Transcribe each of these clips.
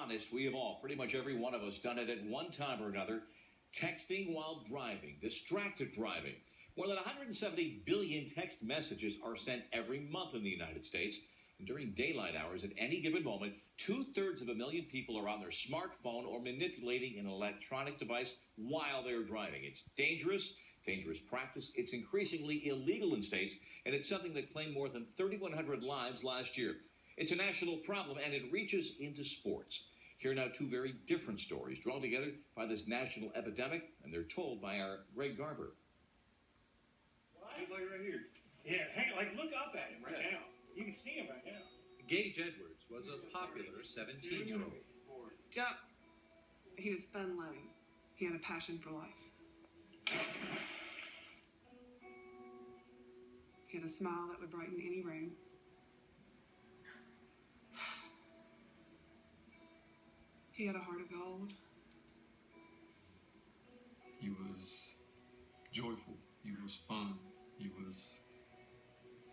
honest, we have all, pretty much every one of us, done it at one time or another. Texting while driving, distracted driving. More than 170 billion text messages are sent every month in the United States. And during daylight hours, at any given moment, 2/3 of a million people are on their smartphone or manipulating an electronic device while they're driving. It's dangerous practice. It's increasingly illegal in states, and it's something that claimed more than 3,100 lives last year. It's a national problem, and it reaches into sports. Here are now two very different stories drawn together by this national epidemic, and they're told by our Greg Garber. He's like right here. Yeah, look up at him right now. You can see him right now. Gage Edwards was a popular 17-year-old. Jack, he was fun-loving. He had a passion for life. He had a smile that would brighten any room. He had a heart of gold. He was joyful. He was fun. He was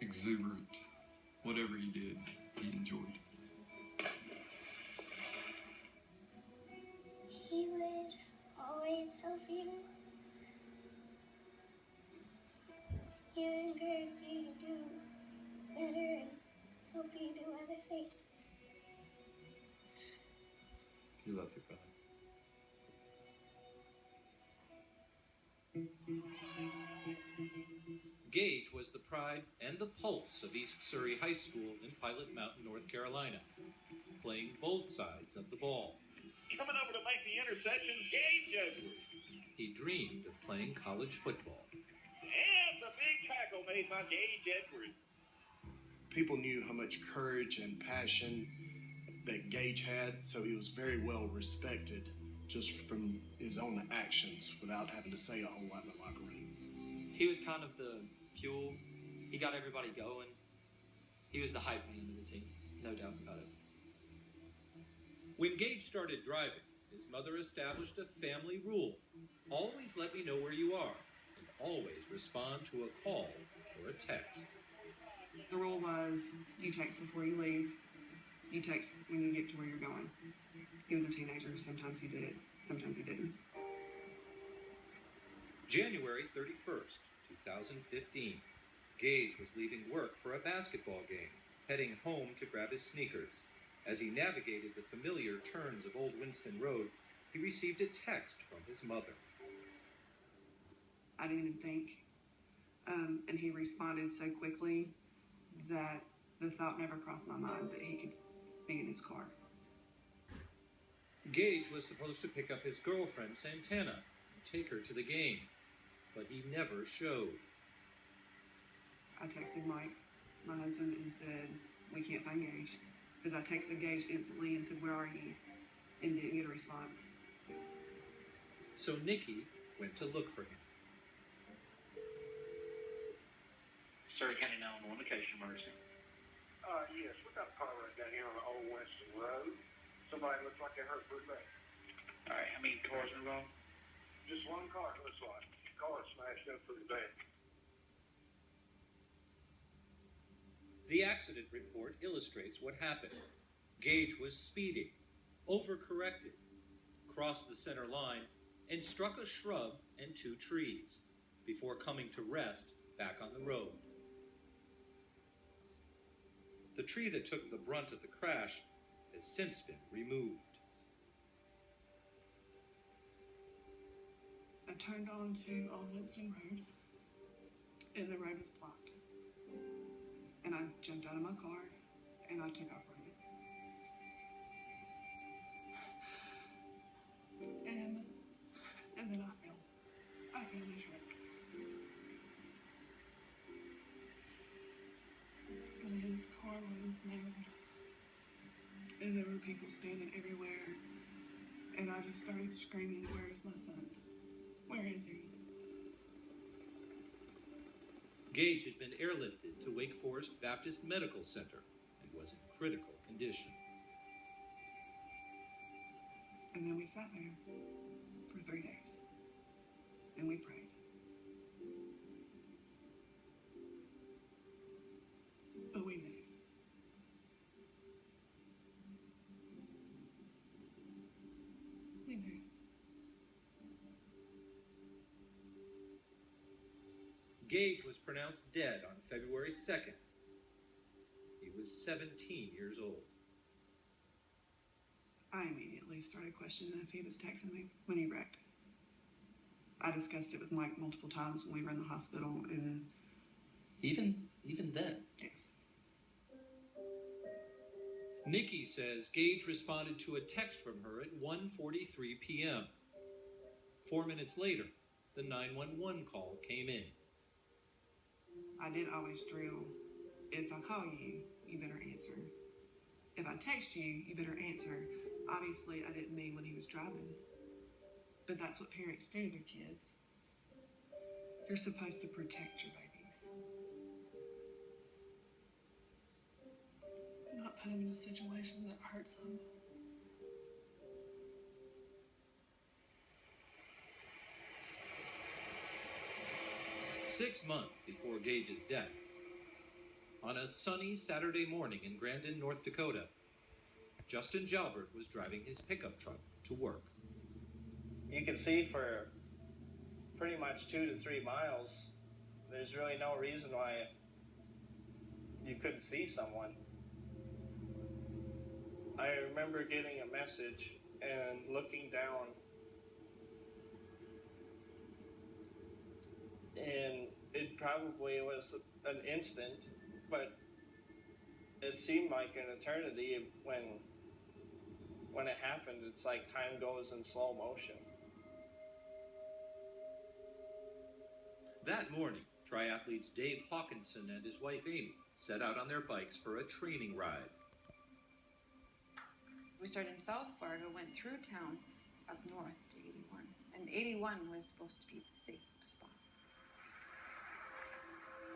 exuberant. Whatever he did, he enjoyed. He would always help you. He would encourage you to do better and help you do other things. You love your brother. Gage was the pride and the pulse of East Surrey High School in Pilot Mountain, North Carolina, playing both sides of the ball. Coming over to make the interception, Gage Edwards. He dreamed of playing college football. And the big tackle made by Gage Edwards. People knew how much courage and passion that Gage had, so he was very well respected just from his own actions without having to say a whole lot in the locker room. He was kind of the fuel. He got everybody going. He was the hype man of the team, no doubt about it. When Gage started driving, his mother established a family rule. Always let me know where you are, and always respond to a call or a text. The rule was, you text before you leave. You text when you get to where you're going. He was a teenager. Sometimes he did it. Sometimes he didn't. January 31st, 2015. Gage was leaving work for a basketball game, heading home to grab his sneakers. As he navigated the familiar turns of Old Winston Road, he received a text from his mother. I didn't even think. And he responded so quickly that the thought never crossed my mind that he could be in his car. Gage was supposed to pick up his girlfriend, Santana, and take her to the game, but he never showed. I texted Mike, my husband, and said, we can't find Gage. Because I texted Gage instantly and said, where are you? And didn't get a response. So Nikki went to look for him. Surrey County 911, location emergency. Yes, we got a car right down here on the Old Winston Road. Somebody looks like they hurt pretty bad. All right, how many cars involved? Just one car, it looks like. The car smashed up pretty bad. The accident report illustrates what happened. Gage was speeding, overcorrected, crossed the center line, and struck a shrub and two trees before coming to rest back on the road. The tree that took the brunt of the crash has since been removed. I turned onto Old Winston Road, and the road was blocked. And I jumped out of my car, and I took off running. And then I fell. I fell in his wreck. And his car was narrowed. And there were people standing everywhere. And I just started screaming, where is my son? Where is he? Gage had been airlifted to Wake Forest Baptist Medical Center and was in critical condition. And then we sat there for 3 days. And we prayed. But we knew. Gage was pronounced dead on February 2nd. He was 17 years old. I immediately started questioning if he was texting me when he wrecked. I discussed it with Mike multiple times when we were in the hospital, and Even then. yes. Nikki says Gage responded to a text from her at 1:43 p.m. 4 minutes later, the 911 call came in. I did always drill, if I call you, you better answer. If I text you, you better answer. Obviously, I didn't mean when he was driving. But that's what parents do to their kids. You're supposed to protect your babies. Not put them in a situation that hurts them. Six months before Gage's death, on a sunny Saturday morning in Grandin, North Dakota, Justin Jalbert was driving his pickup truck to work. You can see for pretty much 2 to 3 miles, there's really no reason why you couldn't see someone. I remember getting a message and looking down, and it probably was an instant, but it seemed like an eternity when it happened. It's like time goes in slow motion. That morning, triathletes Dave Hawkinson and his wife Amy set out on their bikes for a training ride. We started in South Fargo, went through town, up north to 81. And 81 was supposed to be the safe spot.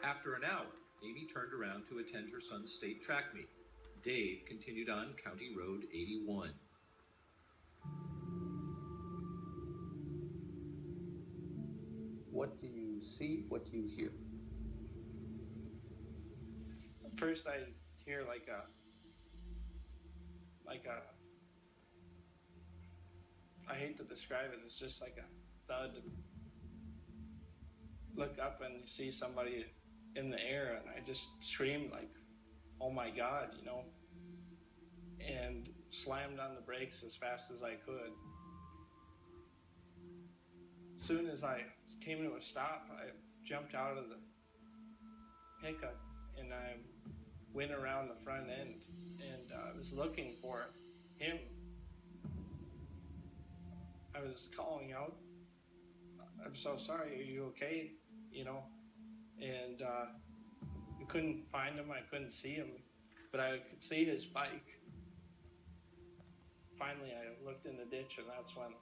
After an hour, Amy turned around to attend her son's state track meet. Dave continued on County Road 81. What do you see? What do you hear? First I hear like a I hate to describe it, it's just like a thud. Look up and you see somebody in the air, and I just screamed like, oh my God, you know, and slammed on the brakes as fast as I could. As soon as I came to a stop, I jumped out of the pickup and I went around the front end, and I was looking for him. I was calling out, I'm so sorry, are you okay? You know, and I couldn't find him, I couldn't see him, but I could see his bike. Finally, I looked in the ditch, and that's when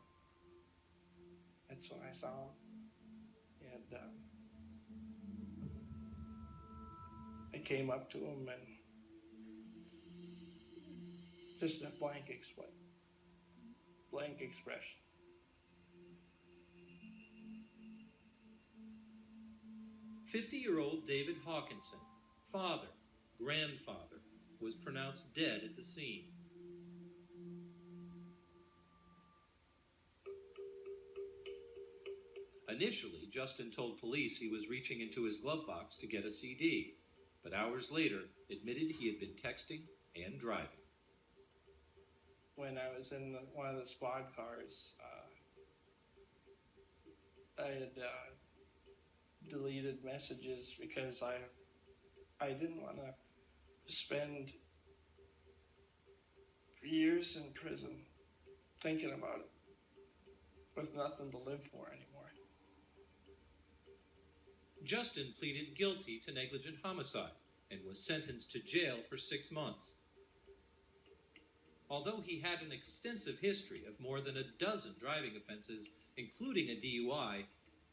I saw him. And I came up to him, and just a blank expression. "50-year-old David Hawkinson, father, grandfather, was pronounced dead at the scene. Initially, Justin told police he was reaching into his glove box to get a CD, but hours later admitted he had been texting and driving. When I was in one of the squad cars, I had deleted messages because I didn't want to spend years in prison thinking about it with nothing to live for anymore. Justin pleaded guilty to negligent homicide and was sentenced to jail for 6 months. Although he had an extensive history of more than a dozen driving offenses, including a DUI,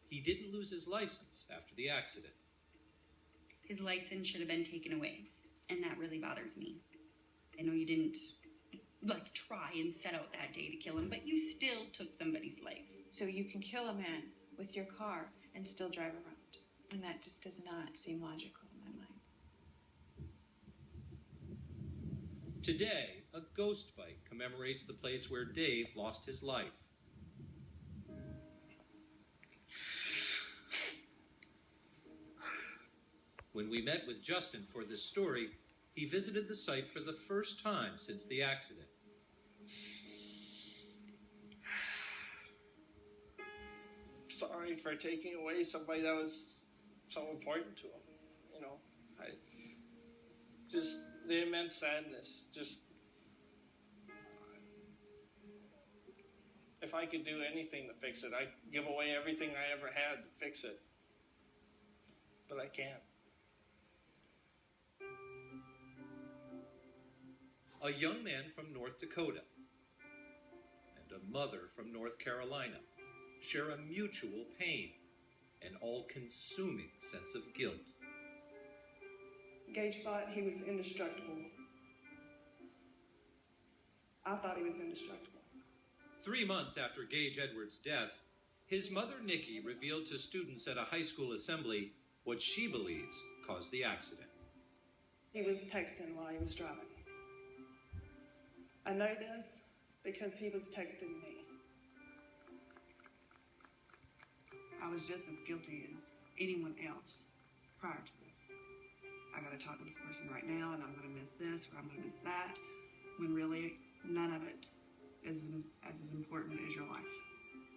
he didn't lose his license after the accident. His license should have been taken away, and that really bothers me. I know you didn't, try and set out that day to kill him, but you still took somebody's life. So you can kill a man with your car and still drive around. And that just does not seem logical in my mind. Today, a ghost bike commemorates the place where Dave lost his life. When we met with Justin for this story, he visited the site for the first time since the accident. Sorry for taking away somebody that was so important to him. You know, just the immense sadness. Just, if I could do anything to fix it, I'd give away everything I ever had to fix it. But I can't. A young man from North Dakota and a mother from North Carolina share a mutual pain, an all-consuming sense of guilt. Gage thought he was indestructible. I thought he was indestructible. 3 months after Gage Edwards' death, his mother, Nikki, revealed to students at a high school assembly what she believes caused the accident. He was texting while he was driving. I know this because he was texting me. I was just as guilty as anyone else prior to this. I gotta talk to this person right now, and I'm gonna miss this or I'm gonna miss that, when really none of it is as important as your life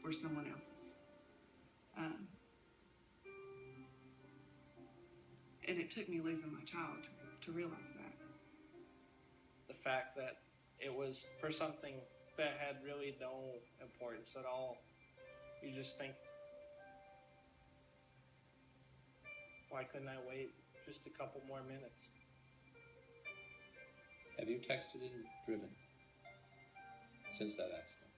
or someone else's. And it took me losing my child to realize that. The fact that it was for something that had really no importance at all. You just think, why couldn't I wait just a couple more minutes? Have you texted and driven since that accident?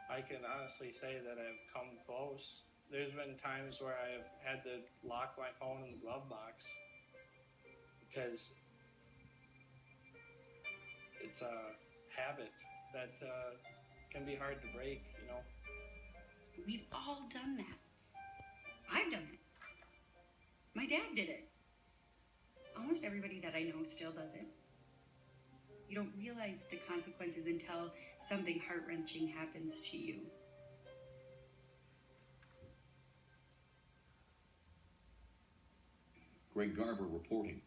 I can honestly say that I've come close. There's been times where I've had to lock my phone in the glove box because it's a habit that can be hard to break, you know. We've all done that. I've done it. My dad did it. Almost everybody that I know still does it. You don't realize the consequences until something heart-wrenching happens to you. Greg Garber reporting.